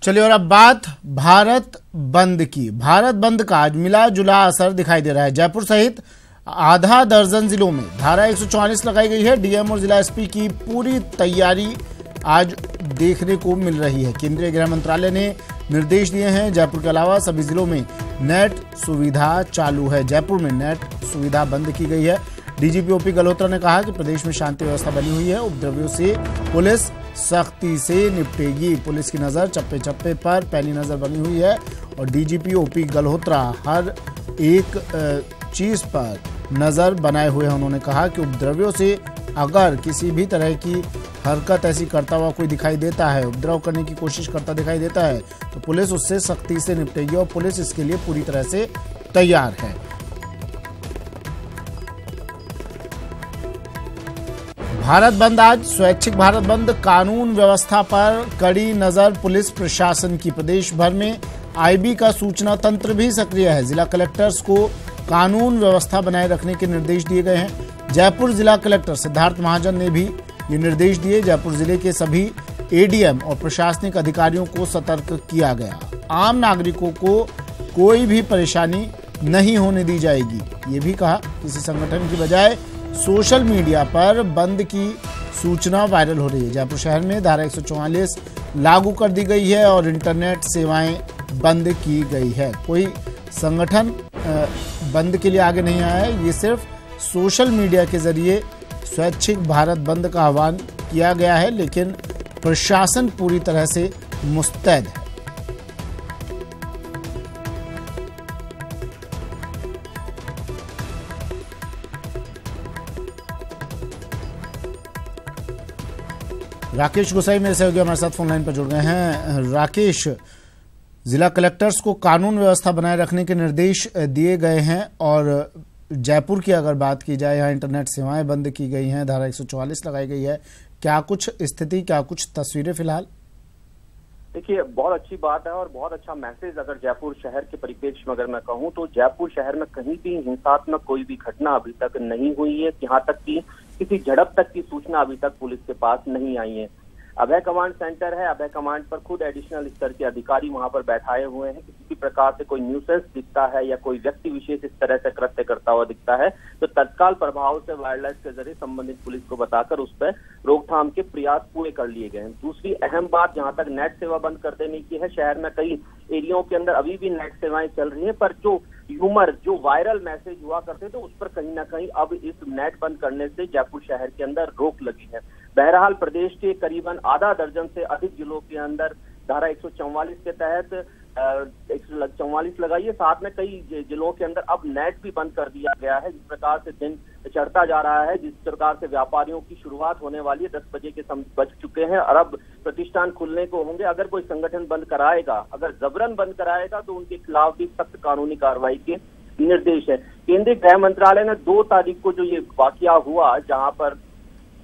चलिए और अब बात भारत बंद की। भारत बंद का आज मिला जुला असर दिखाई दे रहा है। जयपुर सहित आधा दर्जन जिलों में धारा 144 लगाई गई है। डीएम और जिला एसपी की पूरी तैयारी आज देखने को मिल रही है। केंद्रीय गृह मंत्रालय ने निर्देश दिए हैं। जयपुर के अलावा सभी जिलों में नेट सुविधा चालू है। जयपुर में नेट सुविधा बंद की गई है। डीजीपी ओपी गल्होत्रा ने कहा कि प्रदेश में शांति व्यवस्था बनी हुई है। उपद्रवियों से पुलिस सख्ती से निपटेगी। पुलिस की नजर चप्पे चप्पे पर पैनी नजर बनी हुई है और डीजीपी ओपी गल्होत्रा हर एक चीज पर नजर बनाए हुए हैं। उन्होंने कहा कि उपद्रवियों से अगर किसी भी तरह की हरकत ऐसी करता हुआ कोई दिखाई देता है, उपद्रव करने की कोशिश करता दिखाई देता है, तो पुलिस उससे सख्ती से निपटेगी और पुलिस इसके लिए पूरी तरह से तैयार है। भारत बंद आज स्वैच्छिक भारत बंद। कानून व्यवस्था पर कड़ी नजर पुलिस प्रशासन की। प्रदेश भर में आईबी का सूचना तंत्र भी सक्रिय है। जिला कलेक्टर्स को कानून व्यवस्था बनाए रखने के निर्देश दिए गए हैं। जयपुर जिला कलेक्टर सिद्धार्थ महाजन ने भी ये निर्देश दिए। जयपुर जिले के सभी एडीएम और प्रशासनिक अधिकारियों को सतर्क किया गया। आम नागरिकों को कोई भी परेशानी नहीं होने दी जाएगी। ये भी कहा किसी संगठन की बजाय सोशल मीडिया पर बंद की सूचना वायरल हो रही है। जयपुर शहर में धारा 144 लागू कर दी गई है और इंटरनेट सेवाएं बंद की गई है। कोई संगठन बंद के लिए आगे नहीं आया है। ये सिर्फ सोशल मीडिया के जरिए स्वैच्छिक भारत बंद का आह्वान किया गया है, लेकिन प्रशासन पूरी तरह से मुस्तैद है। राकेश गोसाई मेरे सहयोगी हमारे साथ फोन लाइन पर जुड़ गए हैं। राकेश, जिला कलेक्टर्स को कानून व्यवस्था बनाए रखने के निर्देश दिए गए हैं और जयपुर की अगर बात की जाए, यहाँ इंटरनेट सेवाएं बंद की गई हैं, धारा 144 लगाई गई है। क्या कुछ स्थिति, क्या कुछ तस्वीरें फिलहाल? देखिए, बहुत अच्छी बात है और बहुत अच्छा मैसेज अगर जयपुर शहर के परिप्रेक्ष्य में अगर मैं कहूँ तो जयपुर शहर में कहीं भी हिंसात्मक कोई भी घटना अभी तक नहीं हुई है। यहाँ तक कि किसी झड़प तक की सूचना अभी तक पुलिस के पास नहीं आई है। अभय कमांड सेंटर है, अभय कमांड पर खुद एडिशनल स्तर के अधिकारी वहां पर बैठाए हुए हैं। किसी भी प्रकार से कोई न्यूसेंस दिखता है या कोई व्यक्ति विशेष इस तरह से कृत्य करता हुआ दिखता है तो तत्काल प्रभाव से वायरलेस के जरिए संबंधित पुलिस को बताकर उस पर रोकथाम के प्रयास पूरे कर लिए गए हैं। दूसरी अहम बात जहां तक नेट सेवा बंद कर देने की है, शहर में कई एरियाओं के अंदर अभी भी नेट सेवाएं चल रही है, पर जो ह्यूमर, जो वायरल मैसेज हुआ करते थे उस पर कहीं ना कहीं अब इस नेट बंद करने से जयपुर शहर के अंदर रोक लगी है। बहरहाल प्रदेश के करीबन आधा दर्जन से अधिक जिलों के अंदर धारा 144 के तहत 144 लगाई है। साथ में कई जिलों के अंदर अब नेट भी बंद कर दिया गया है। जिस प्रकार से दिन चढ़ता जा रहा है, जिस प्रकार से व्यापारियों की शुरुआत होने वाली है, 10 बजे के बज चुके हैं और अब प्रतिष्ठान खुलने को होंगे। अगर कोई संगठन बंद कराएगा, अगर जबरन बंद कराएगा तो उनके खिलाफ भी सख्त कानूनी कार्रवाई के निर्देश है। केंद्रीय गृह मंत्रालय ने 2 तारीख को जो ये वाकया हुआ, जहां पर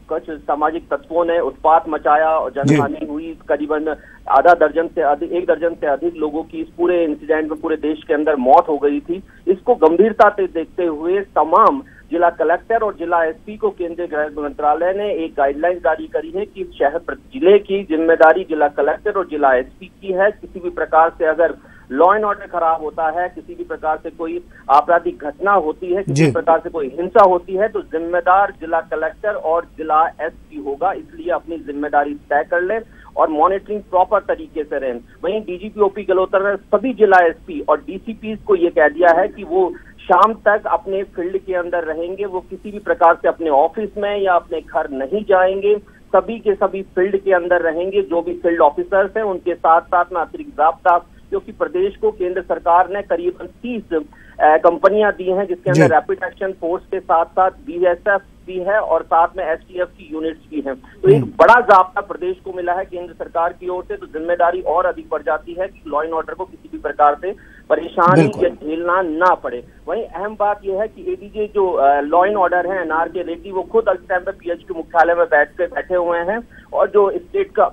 कुछ सामाजिक तत्वों ने उत्पात मचाया और जनहानि हुई, करीबन आधा दर्जन से अधिक, 1 दर्जन से अधिक लोगों की इस पूरे इंसिडेंट में पूरे देश के अंदर मौत हो गई थी। इसको गंभीरता से देखते हुए तमाम जिला कलेक्टर और जिला एसपी को केंद्रीय गृह मंत्रालय ने एक गाइडलाइन जारी करी है कि शहर जिले की जिम्मेदारी जिला कलेक्टर और जिला एसपी की है। किसी भी प्रकार से अगर लॉ एंड ऑर्डर खराब होता है, किसी भी प्रकार से कोई आपराधिक घटना होती है, किसी भी प्रकार से कोई हिंसा होती है तो जिम्मेदार जिला कलेक्टर और जिला एसपी होगा। इसलिए अपनी जिम्मेदारी तय कर लें और मॉनिटरिंग प्रॉपर तरीके से रहें। वहीं डीजीपी ओपी गल्होत्रा ने सभी जिला एसपी और डीसीपी को ये कह दिया है कि वो शाम तक अपने फील्ड के अंदर रहेंगे। वो किसी भी प्रकार से अपने ऑफिस में या अपने घर नहीं जाएंगे। सभी के सभी फील्ड के अंदर रहेंगे। जो भी फील्ड ऑफिसर्स हैं उनके साथ साथ में अतिरिक्त जाब्ता, क्योंकि प्रदेश को केंद्र सरकार ने करीबन 30 कंपनियां दी हैं, जिसके अंदर रैपिड एक्शन फोर्स के साथ साथ बीएसएफ भी है और साथ में एसटीएफ की यूनिट्स भी हैं। तो एक बड़ा जाब्ता प्रदेश को मिला है केंद्र सरकार की ओर से, तो जिम्मेदारी और अधिक बढ़ जाती है कि लॉ एंड ऑर्डर को किसी भी प्रकार से परेशानी या झेलना ना पड़े। वहीं अहम बात यह है कि एडीजे जो लॉ एंड ऑर्डर है एनआरके रेड्डी, वो खुद इस टाइम पे पीएचक्यू मुख्यालय में बैठे हुए हैं और जो स्टेट का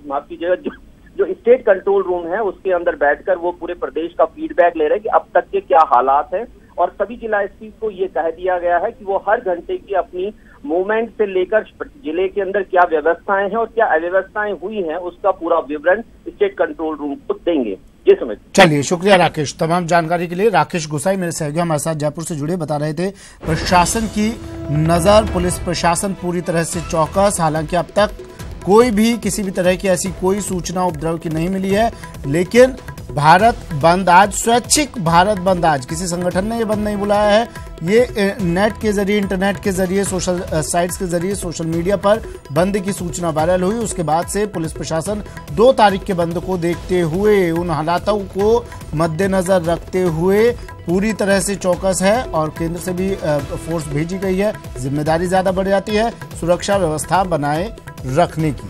माफ कीजिएगा जो स्टेट कंट्रोल रूम है उसके अंदर बैठकर वो पूरे प्रदेश का फीडबैक ले रहे हैं कि अब तक के क्या हालात हैं। और सभी जिला एसपी को ये कह दिया गया है कि वो हर घंटे की अपनी मूवमेंट से लेकर जिले के अंदर क्या व्यवस्थाएं हैं और क्या अव्यवस्थाएं हुई हैं, उसका पूरा विवरण स्टेट कंट्रोल रूम को देंगे। जी सुमित। चलिए, शुक्रिया राकेश। तमाम जानकारी के लिए राकेश गुसाई मेरे सहयोगी हमारे साथ जयपुर से जुड़े, बता रहे थे प्रशासन की नजर, पुलिस प्रशासन पूरी तरह से चौकस। हालांकि अब तक कोई भी किसी भी तरह की ऐसी कोई सूचना उपद्रव की नहीं मिली है, लेकिन भारत बंद आज, स्वैच्छिक भारत बंद आज, किसी संगठन ने ये बंद नहीं बुलाया है, ये नेट के जरिए, इंटरनेट के जरिए, सोशल साइट्स के जरिए, सोशल मीडिया पर बंद की सूचना वायरल हुई। उसके बाद से पुलिस प्रशासन 2 तारीख के बंद को देखते हुए, उन हालातों को मद्देनजर रखते हुए पूरी तरह से चौकस है और केंद्र से भी फोर्स भेजी गई है। जिम्मेदारी ज्यादा बढ़ जाती है सुरक्षा व्यवस्था बनाए रखने की।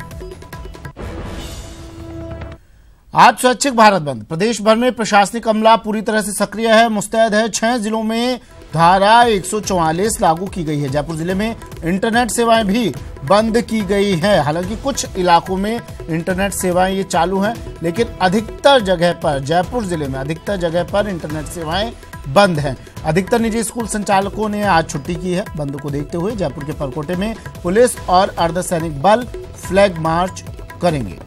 आज स्वैच्छिक भारत बंद, प्रदेश भर में प्रशासनिक अमला पूरी तरह से सक्रिय है, मुस्तैद है। 6 जिलों में धारा 144 लागू की गई है। जयपुर जिले में इंटरनेट सेवाएं भी बंद की गई है। हालांकि कुछ इलाकों में इंटरनेट सेवाएं ये चालू हैं, लेकिन अधिकतर जगह पर, जयपुर जिले में अधिकतर जगह पर इंटरनेट सेवाएं बंद हैं। अधिकतर निजी स्कूल संचालकों ने आज छुट्टी की है। बंद को देखते हुए जयपुर के परकोटे में पुलिस और अर्धसैनिक बल फ्लैग मार्च करेंगे।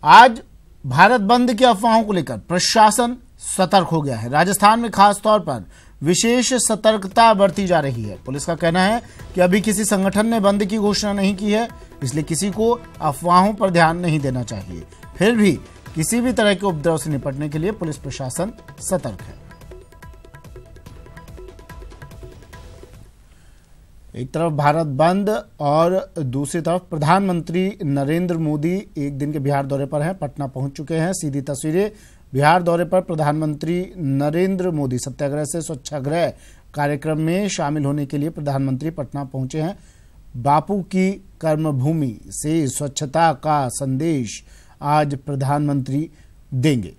आज भारत बंद की अफवाहों को लेकर प्रशासन सतर्क हो गया है। राजस्थान में खास तौर पर विशेष सतर्कता बरती जा रही है। पुलिस का कहना है कि अभी किसी संगठन ने बंद की घोषणा नहीं की है, इसलिए किसी को अफवाहों पर ध्यान नहीं देना चाहिए। फिर भी किसी भी तरह के उपद्रव से निपटने के लिए पुलिस प्रशासन सतर्क है। एक तरफ भारत बंद और दूसरी तरफ प्रधानमंत्री नरेंद्र मोदी एक दिन के बिहार दौरे पर हैं, पटना पहुंच चुके हैं। सीधी तस्वीरें बिहार दौरे पर प्रधानमंत्री नरेंद्र मोदी सत्याग्रह से स्वच्छाग्रह कार्यक्रम में शामिल होने के लिए प्रधानमंत्री पटना पहुंचे हैं। बापू की कर्मभूमि से स्वच्छता का संदेश आज प्रधानमंत्री देंगे।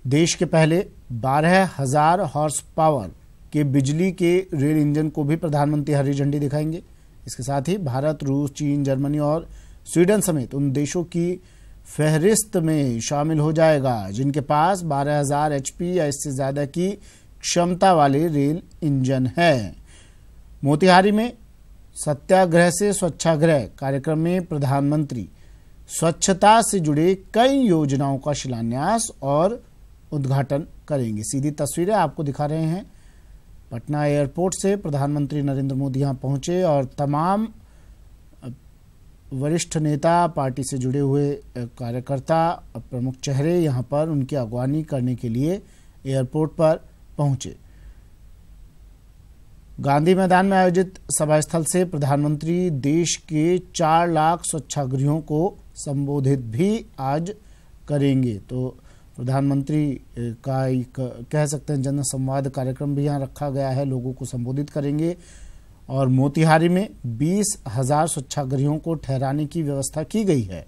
देश के पहले 12,000 हॉर्स पावर के बिजली के रेल इंजन को भी प्रधानमंत्री हरी झंडी दिखाएंगे। इसके साथ ही भारत, रूस, चीन, जर्मनी और स्वीडन समेत उन देशों की फहरिस्त में शामिल हो जाएगा जिनके पास 12,000 HP या इससे ज्यादा की क्षमता वाले रेल इंजन है। मोतिहारी में सत्याग्रह से स्वच्छाग्रह कार्यक्रम में प्रधानमंत्री स्वच्छता से जुड़े कई योजनाओं का शिलान्यास और उद्घाटन करेंगे। सीधी तस्वीरें आपको दिखा रहे हैं। पटना एयरपोर्ट से प्रधानमंत्री नरेंद्र मोदी यहां पहुंचे और तमाम वरिष्ठ नेता, पार्टी से जुड़े हुए कार्यकर्ता, प्रमुख चेहरे यहां पर उनकी अगवानी करने के लिए एयरपोर्ट पर पहुंचे। गांधी मैदान में आयोजित सभा स्थल से प्रधानमंत्री देश के 4 लाख स्वच्छागृहों को संबोधित भी आज करेंगे। तो प्रधानमंत्री का एक कह सकते हैं जन संवाद कार्यक्रम भी यहाँ रखा गया है, लोगों को संबोधित करेंगे। और मोतिहारी में 20,000 स्वच्छागृहों को ठहराने की व्यवस्था की गई है।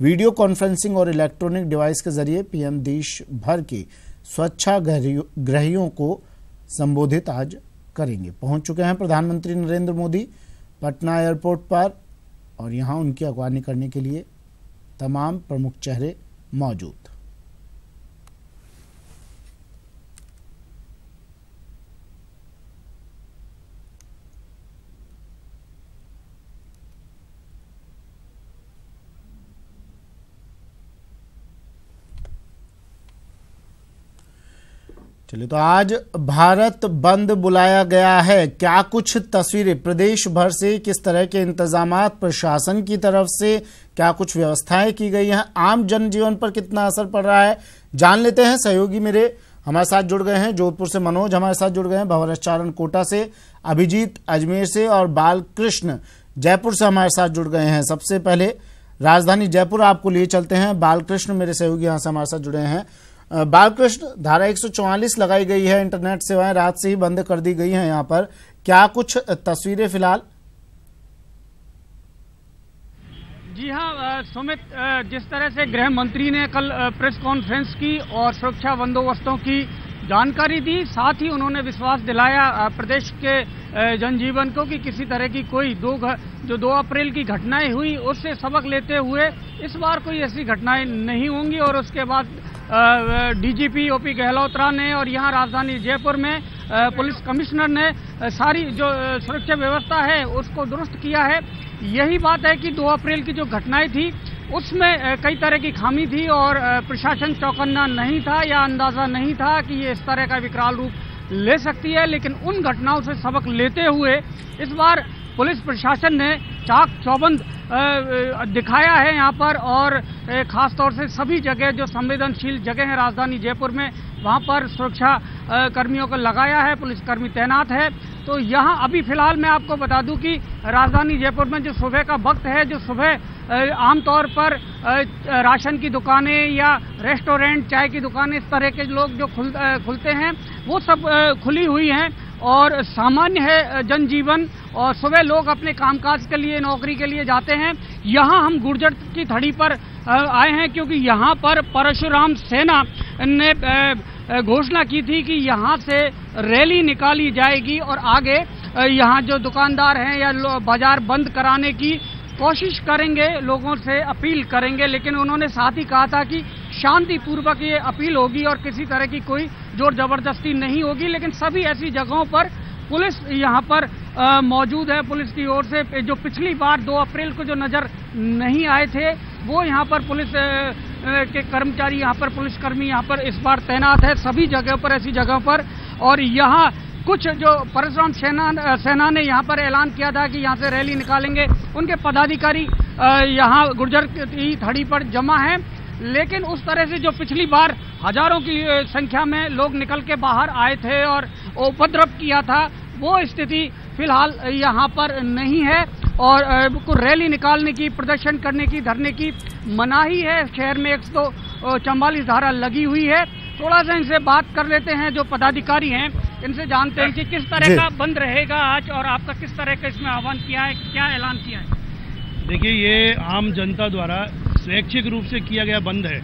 वीडियो कॉन्फ्रेंसिंग और इलेक्ट्रॉनिक डिवाइस के जरिए पीएम देश भर के स्वच्छाग्रहियों को संबोधित आज करेंगे। पहुंच चुके हैं प्रधानमंत्री नरेंद्र मोदी पटना एयरपोर्ट पर और यहां उनकी अगवानी करने के लिए तमाम प्रमुख चेहरे मौजूद। चलिए, तो आज भारत बंद बुलाया गया है। क्या कुछ तस्वीरें प्रदेश भर से, किस तरह के इंतजामात प्रशासन की तरफ से, क्या कुछ व्यवस्थाएं की गई हैं, आम जनजीवन पर कितना असर पड़ रहा है, जान लेते हैं। सहयोगी मेरे हमारे साथ जुड़ गए हैं। जोधपुर से मनोज हमारे साथ जुड़ गए हैं, भंवरचारण कोटा से, अभिजीत अजमेर से और बालकृष्ण जयपुर से हमारे साथ जुड़ गए हैं। सबसे पहले राजधानी जयपुर आपको लिए चलते हैं। बालकृष्ण मेरे सहयोगी यहाँ से हमारे साथ जुड़े हैं। बालकृष्ण, धारा 144 लगाई गई है, इंटरनेट सेवाएं रात से ही बंद कर दी गई हैं। यहाँ पर क्या कुछ तस्वीरें फिलहाल? जी हाँ सुमित, जिस तरह से गृह मंत्री ने कल प्रेस कॉन्फ्रेंस की और सुरक्षा बंदोबस्तों की जानकारी दी, साथ ही उन्होंने विश्वास दिलाया प्रदेश के जनजीवन को कि किसी तरह की कोई जो 2 अप्रैल की घटनाएं हुई उससे सबक लेते हुए इस बार कोई ऐसी घटनाएं नहीं होंगी। और उसके बाद डीजीपी ओपी गहलोतरा ने और यहाँ राजधानी जयपुर में पुलिस कमिश्नर ने सारी जो सुरक्षा व्यवस्था है उसको दुरुस्त किया है। यही बात है कि 2 अप्रैल की जो घटनाएं थी उसमें कई तरह की खामी थी और प्रशासन चौकन्ना नहीं था या अंदाजा नहीं था कि ये इस तरह का विकराल रूप ले सकती है। लेकिन उन घटनाओं से सबक लेते हुए इस बार पुलिस प्रशासन ने चाक चौबंद दिखाया है यहाँ पर और खास तौर से सभी जगह जो संवेदनशील जगह है राजधानी जयपुर में वहाँ पर सुरक्षा कर्मियों को लगाया है, पुलिसकर्मी तैनात है। तो यहाँ अभी फिलहाल मैं आपको बता दूं कि राजधानी जयपुर में जो सुबह का वक्त है, जो सुबह आमतौर पर राशन की दुकानें या रेस्टोरेंट, चाय की दुकानें, इस तरह के लोग जो खुलते हैं वो सब खुली हुई हैं और सामान्य है जनजीवन। और सुबह लोग अपने कामकाज के लिए, नौकरी के लिए जाते हैं। यहाँ हम गुर्जर की थड़ी पर आए हैं क्योंकि यहाँ पर परशुराम सेना ने घोषणा की थी कि यहाँ से रैली निकाली जाएगी और आगे यहाँ जो दुकानदार हैं या बाजार बंद कराने की कोशिश करेंगे, लोगों से अपील करेंगे। लेकिन उन्होंने साथ ही कहा था कि शांतिपूर्वक ये अपील होगी और किसी तरह की कोई जोर जबरदस्ती नहीं होगी। लेकिन सभी ऐसी जगहों पर पुलिस यहाँ पर मौजूद है। पुलिस की ओर से जो पिछली बार 2 अप्रैल को जो नजर नहीं आए थे वो यहाँ पर पुलिस के कर्मचारी, यहाँ पर पुलिसकर्मी यहाँ पर इस बार तैनात है सभी जगह पर, ऐसी जगहों पर। और यहाँ कुछ जो परशुराम सेना ने यहाँ पर ऐलान किया था कि यहाँ से रैली निकालेंगे, उनके पदाधिकारी यहाँ गुर्जर की थड़ी पर जमा हैं। लेकिन उस तरह से जो पिछली बार हजारों की संख्या में लोग निकल के बाहर आए थे और उपद्रव किया था, वो स्थिति फिलहाल यहाँ पर नहीं है। और रैली निकालने की, प्रदर्शन करने की, धरने की मनाही है। शहर में 144 धारा लगी हुई है। थोड़ा सा इनसे बात कर लेते हैं, जो पदाधिकारी हैं इनसे जानते हैं कि किस तरह का बंद रहेगा आज और आपका किस तरह का इसमें आह्वान किया है, क्या ऐलान किया है। देखिए, ये आम जनता द्वारा स्वैच्छिक रूप से किया गया बंद है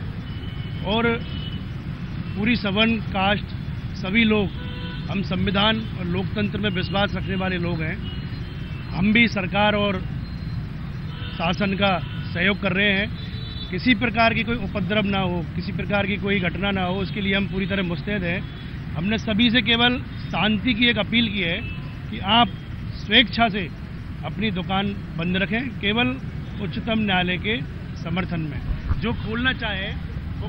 और पूरी सवर्ण कास्ट सभी लोग, हम संविधान और लोकतंत्र में विश्वास रखने वाले लोग हैं। हम भी सरकार और शासन का सहयोग कर रहे हैं। किसी प्रकार की कोई उपद्रव ना हो, किसी प्रकार की कोई घटना ना हो, उसके लिए हम पूरी तरह मुस्तैद हैं। हमने सभी से केवल शांति की एक अपील की है कि आप स्वेच्छा से अपनी दुकान बंद रखें, केवल उच्चतम न्यायालय के समर्थन में। जो खोलना चाहे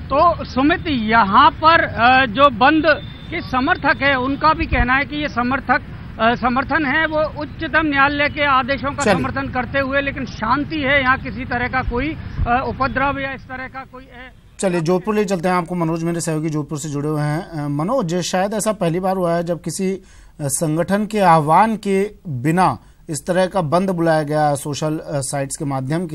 तो सुमित, यहाँ पर जो बंद के समर्थक है उनका भी कहना है कि ये समर्थन है वो उच्चतम न्यायालय के आदेशों का समर्थन करते हुए, लेकिन शांति है, यहाँ किसी तरह का कोई उपद्रव या इस तरह का कोई चलिए जोधपुर ले चलते हैं आपको। मनोज मेरे सहयोगी जोधपुर से जुड़े हुए हैं। मनोज, शायद ऐसा पहली बार हुआ है जब किसी संगठन के आह्वान के बिना इस तरह का बंद बुलाया गया, सोशल साइट्स के माध्यम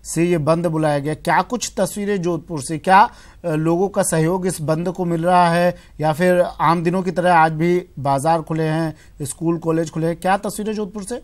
से ये बंद बुलाया गया। क्या कुछ तस्वीरें जोधपुर से, क्या लोगों का सहयोग इस बंद को मिल रहा है या फिर आम दिनों की तरह आज भी बाजार खुले हैं, स्कूल कॉलेज खुले हैं, क्या तस्वीरें जोधपुर से?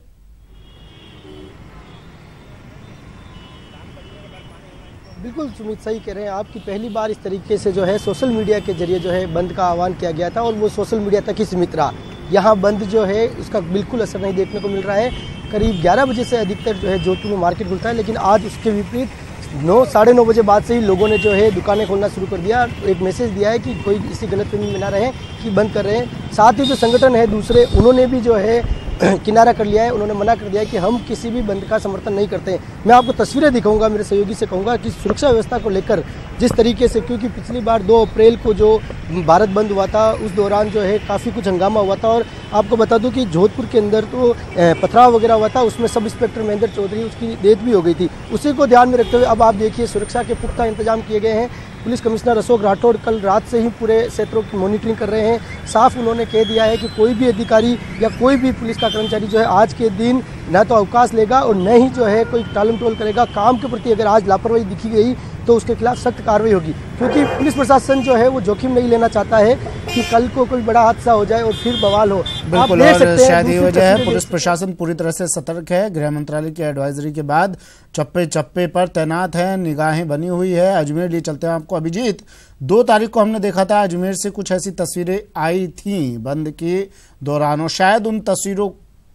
बिल्कुल सुमित, सही कह रहे हैं आप कि पहली बार इस तरीके से जो है सोशल मीडिया के जरिए जो है बंद का आह्वान किया गया था और वो सोशल मीडिया तक ही सीमित रहा। यहाँ बंद जो है उसका बिल्कुल असर नहीं देखने को मिल रहा है। करीब 11 बजे से अधिकतर जो है जोधपुर में मार्केट खुलता है, लेकिन आज उसके विपरीत 9, साढ़े 9 बजे बाद से ही लोगों ने जो है दुकानें खोलना शुरू कर दिया। एक मैसेज दिया है कि कोई इसी गलतफहमी में ना रहे कि बंद कर रहे हैं। साथ ही जो संगठन है दूसरे, उन्होंने भी जो है किनारा कर लिया है, उन्होंने मना कर दिया है कि हम किसी भी बंद का समर्थन नहीं करते हैं। मैं आपको तस्वीरें दिखाऊंगा, मेरे सहयोगी से कहूँगा कि सुरक्षा व्यवस्था को लेकर जिस तरीके से, क्योंकि पिछली बार 2 अप्रैल को जो भारत बंद हुआ था उस दौरान जो है काफ़ी कुछ हंगामा हुआ था। और आपको बता दूं कि जोधपुर के अंदर तो पथराव वगैरह हुआ था, उसमें सब इंस्पेक्टर महेंद्र चौधरी, उसकी डेथ भी हो गई थी। उसी को ध्यान में रखते हुए अब आप देखिए सुरक्षा के पुख्ता इंतजाम किए गए हैं। पुलिस कमिश्नर अशोक राठौड़ कल रात से ही पूरे क्षेत्रों की मॉनिटरिंग कर रहे हैं। साफ उन्होंने कह दिया है कि कोई भी अधिकारी या कोई भी पुलिस का कर्मचारी जो है आज के दिन न तो अवकाश लेगा और न ही जो है कोई टालम टोल करेगा। काम के प्रति अगर आज लापरवाही दिखी गई तो उसके खिलाफ सख्त कार्रवाई होगी, क्योंकि पुलिस प्रशासन जो है वो जोखिम नहीं लेना चाहता है कि कल को कोई बड़ा हादसा हो जाए और फिर बवाल हो। बिल्कुल, और शायद ये वजह है पुलिस प्रशासन पूरी तरह से सतर्क है। गृह मंत्रालय की एडवाइजरी के बाद चप्पे चप्पे पर तैनात है, निगाहें बनी हुई है। अजमेर ले चलते हैं आपको। अभिजीत, 2 तारीख को हमने देखा था अजमेर से कुछ ऐसी तस्वीरें आई थी बंद के दौरान, और शायद उन तस्वीरों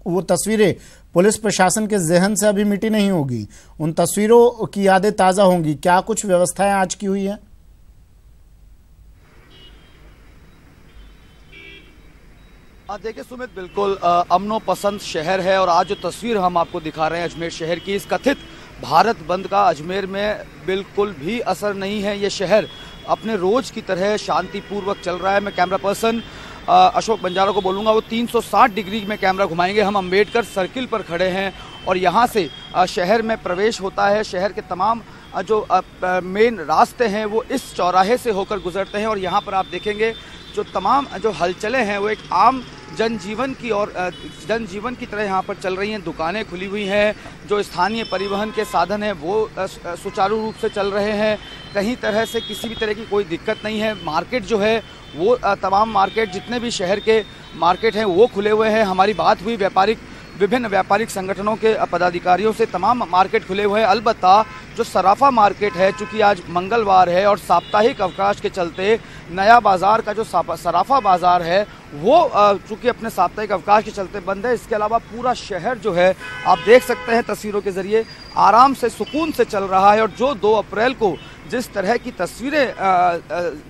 वो तस्वीरें पुलिस प्रशासन के जहन से अभी मिटी नहीं होगी, उन तस्वीरों की यादें ताजा होंगी। क्या कुछ व्यवस्थाएं आज की हुई है? देखिए सुमित, बिल्कुल अमनो पसंद शहर है और आज जो तस्वीर हम आपको दिखा रहे हैं अजमेर शहर की, इस कथित भारत बंद का अजमेर में बिल्कुल भी असर नहीं है। ये शहर अपने रोज की तरह शांतिपूर्वक चल रहा है। मैं कैमरा पर्सन अशोक बंजारा को बोलूँगा, वो 360 डिग्री में कैमरा घुमाएंगे। हम अम्बेडकर सर्किल पर खड़े हैं और यहाँ से शहर में प्रवेश होता है। शहर के तमाम जो मेन रास्ते हैं वो इस चौराहे से होकर गुजरते हैं और यहाँ पर आप देखेंगे जो तमाम जो हलचलें हैं वो एक आम जनजीवन की तरह यहाँ पर चल रही हैं। दुकानें खुली हुई हैं, जो स्थानीय परिवहन के साधन हैं वो सुचारू रूप से चल रहे हैं। कहीं तरह से किसी भी तरह की कोई दिक्कत नहीं है। मार्केट जो है वो तमाम मार्केट, जितने भी शहर के मार्केट हैं वो खुले हुए हैं। हमारी बात हुई विभिन्न व्यापारिक संगठनों के पदाधिकारियों से, तमाम मार्केट खुले हुए हैं। अलबत्ता जो सराफा मार्केट है, चूँकि आज मंगलवार है और साप्ताहिक अवकाश के चलते नया बाज़ार का जो सराफा बाज़ार है वो चूँकि अपने साप्ताहिक अवकाश के चलते बंद है। इसके अलावा पूरा शहर जो है आप देख सकते हैं तस्वीरों के ज़रिए आराम से सुकून से चल रहा है। और जो 2 अप्रैल को जिस तरह की तस्वीरें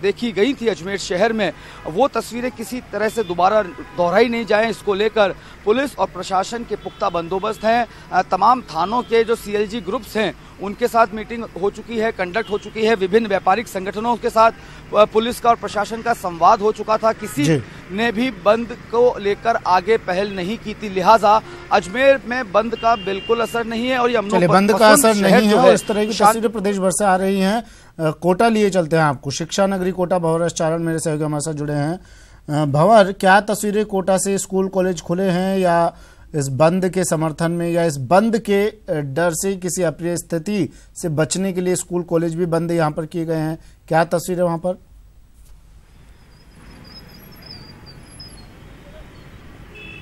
देखी गई थी अजमेर शहर में, वो तस्वीरें किसी तरह से दोबारा दोहराई नहीं जाएं, इसको लेकर पुलिस और प्रशासन के पुख्ता बंदोबस्त हैं। तमाम थानों के जो CLG ग्रुप्स हैं उनके साथ मीटिंग हो चुकी है, कंडक्ट हो चुकी है। विभिन्न व्यापारिक संगठनों के साथ पुलिस का और प्रशासन का संवाद हो चुका था। किसी ने भी बंद को लेकर आगे पहल नहीं की थी, लिहाजा अजमेर में बंद का बिल्कुल असर नहीं है। और ये बंद का असर नहीं है और इस तरह की तस्वीरें प्रदेश भर से आ रही हैं। कोटा लिए चलते हैं आपको, शिक्षा नगरी कोटा। भंवर चारण मेरे सहयोगी हमारे साथ जुड़े हैं। भंवर, क्या तस्वीरें कोटा से? स्कूल कॉलेज खुले हैं या इस बंद के समर्थन में, या इस बंद के डर से किसी अप्रिय स्थिति से बचने के लिए स्कूल कॉलेज भी बंद यहाँ पर किए गए हैं? क्या तस्वीर है वहां पर?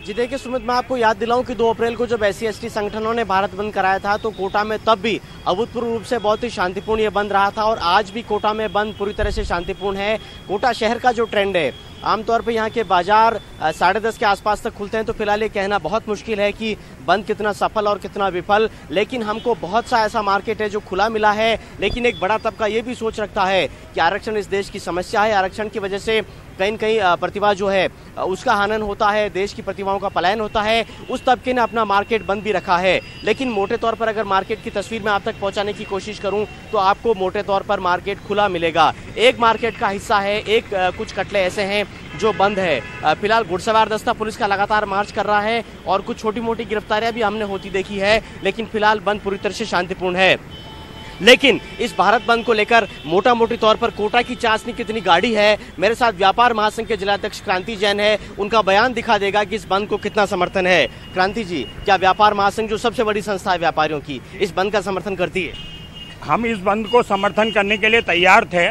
जी देखिए सुमित, मैं आपको याद दिलाऊं कि 2 अप्रैल को जब SC/ST संगठनों ने भारत बंद कराया था तो कोटा में तब भी अभूतपूर्व रूप से बहुत ही शांतिपूर्ण ये बंद रहा था और आज भी कोटा में बंद पूरी तरह से शांतिपूर्ण है। कोटा शहर का जो ट्रेंड है, आमतौर पे यहाँ के बाजार 10:30 के आसपास तक खुलते हैं, तो फिलहाल ये कहना बहुत मुश्किल है कि बंद कितना सफल और कितना विफल। लेकिन हमको बहुत सा ऐसा मार्केट है जो खुला मिला है, लेकिन एक बड़ा तबका ये भी सोच रखता है कि आरक्षण इस देश की समस्या है। आरक्षण की वजह से कहीं न कहीं प्रतिभा जो है उसका हनन होता है, देश की प्रतिभाओं का पलायन होता है। उस तबके ने अपना मार्केट बंद भी रखा है। लेकिन मोटे तौर पर अगर मार्केट की तस्वीर में आप तक पहुंचाने की कोशिश करूं तो आपको मोटे तौर पर मार्केट खुला मिलेगा। एक मार्केट का हिस्सा है, कुछ कटले ऐसे हैं जो बंद है। फिलहाल घुड़सवार दस्ता पुलिस का लगातार मार्च कर रहा है और कुछ छोटी मोटी गिरफ्तारियां भी हमने होती देखी है, लेकिन फिलहाल बंद पूरी तरह से शांतिपूर्ण है। लेकिन इस भारत बंद को लेकर मोटा मोटी तौर पर कोटा की चाशनी कितनी गाढ़ी है, मेरे साथ व्यापार महासंघ के जिलाध्यक्ष क्रांति जैन है, उनका बयान दिखा देगा कि इस बंद को कितना समर्थन है। क्रांति जी, क्या व्यापार महासंघ जो सबसे बड़ी संस्था है व्यापारियों की, इस बंद का समर्थन करती है? हम इस बंद को समर्थन करने के लिए तैयार थे,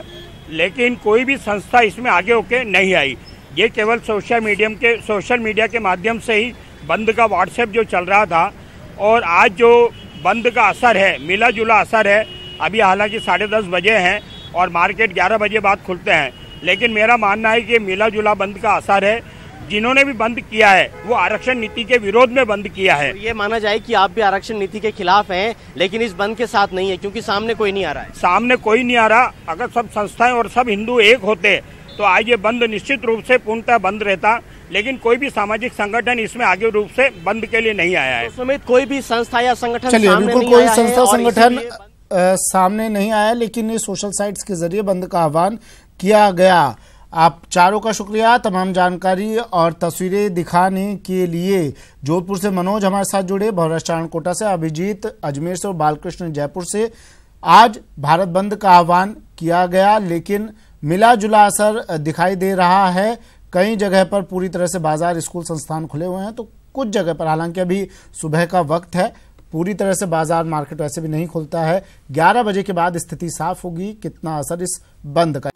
लेकिन कोई भी संस्था इसमें आगे होके नहीं आई। ये केवल सोशल मीडिया के माध्यम से ही बंद का व्हाट्सएप जो चल रहा था, और आज जो बंद का असर है, मिला जुला असर है। अभी हालांकि 10:30 बजे हैं और मार्केट 11 बजे बाद खुलते हैं, लेकिन मेरा मानना है कि मिला जुला बंद का असर है। जिन्होंने भी बंद किया है वो आरक्षण नीति के विरोध में बंद किया है। तो ये माना जाए कि आप भी आरक्षण नीति के खिलाफ हैं, लेकिन इस बंद के साथ नहीं है, क्योंकि सामने कोई नहीं आ रहा है। सामने कोई नहीं आ रहा। अगर सब संस्थाएं और सब हिंदू एक होते तो आज ये बंद निश्चित रूप से पूर्णतः बंद रहता, लेकिन कोई भी सामाजिक संगठन इसमें आगे रूप से बंद के लिए नहीं आया है। तो समित कोई भी संस्था या संगठन कोई संस्था संगठन सामने नहीं आया, लेकिन ये सोशल साइट्स के जरिए बंद का आह्वान किया गया। आप चारों का शुक्रिया तमाम जानकारी और तस्वीरें दिखाने के लिए। जोधपुर से मनोज हमारे साथ जुड़े, भंवर चारण कोटा से, अभिजीत अजमेर से और बालकृष्ण जयपुर से। आज भारत बंद का आह्वान किया गया, लेकिन मिला जुला असर दिखाई दे रहा है। कई जगह पर पूरी तरह से बाजार, स्कूल, संस्थान खुले हुए हैं, तो कुछ जगह पर, हालांकि अभी सुबह का वक्त है, पूरी तरह से बाजार, मार्केट वैसे भी नहीं खुलता है। 11 बजे के बाद स्थिति साफ होगी, कितना असर इस बंद का